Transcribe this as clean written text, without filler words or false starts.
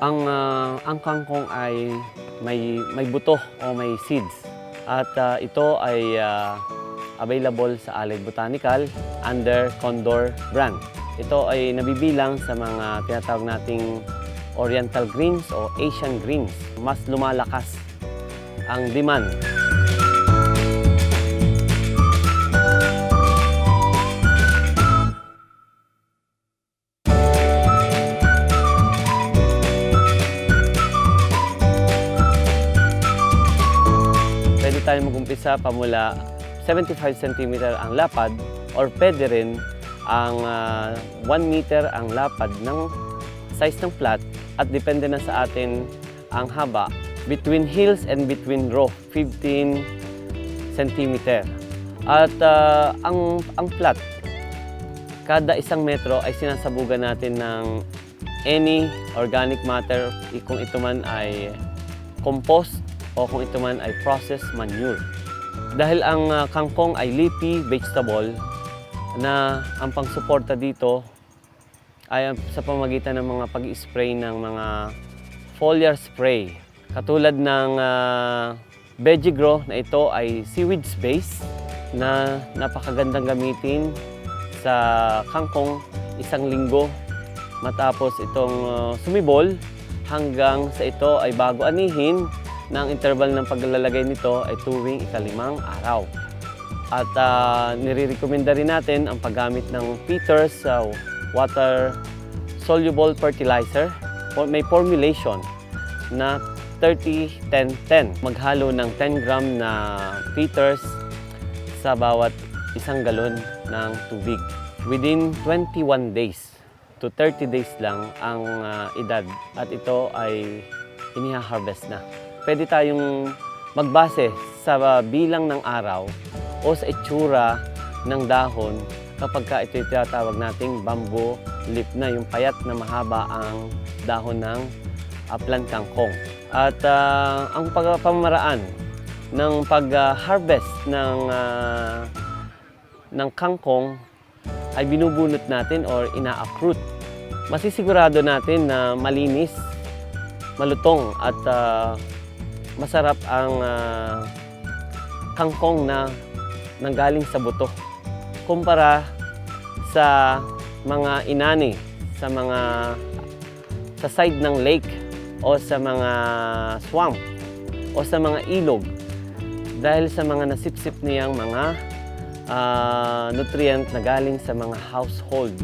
Ang kangkong ay may buto o may seeds. At ito ay available sa Allied Botanical under Condor brand. Ito ay nabibilang sa mga tinatawag nating Oriental greens o Asian greens. Mas lumalakas ang demand. Pwede tayo mag-umpisa pamula 75 cm ang lapad or pwede rin ang 1 meter ang lapad ng size ng plat at depende na sa atin ang haba between hills and between row 15 cm. At ang plat kada 1 metro ay sinasabugan natin ng any organic matter kung ito man ay compost o kung ito man ay processed manure. Dahil ang kangkong ay leafy vegetable na ang pangsuporta dito ay sa pamamagitan ng mga pag-spray ng mga foliar spray. Katulad ng Veggie Grow na ito ay seaweeds base na napakagandang gamitin sa kangkong 1 linggo matapos itong sumibol hanggang sa ito ay bago anihin na ang interval ng paglalagay nito ay tuwing 5 araw. At nire-recommenda rin natin ang paggamit ng Peters water soluble fertilizer. May formulation na 30-10-10. Maghalo ng 10 gram na Peters sa bawat 1 galon ng tubig. Within 21 days to 30 days lang ang edad at ito ay iniha-harvest na. Pwede tayong magbase sa bilang ng araw o sa itsura ng dahon kapag ito tinatawag nating bamboo leaf na, yung payat na mahaba ang dahon ng plant kangkong. At ang pamamaraan ng pag-harvest ng kangkong ay binubunot natin or ina-uproot. Masisigurado natin na malinis, malutong at masarap ang kangkong na nanggaling sa buto. Kumpara sa mga inani, sa side ng lake o sa mga swamp o sa mga ilog dahil sa mga nasipsip niyang mga nutrient na galing sa mga household.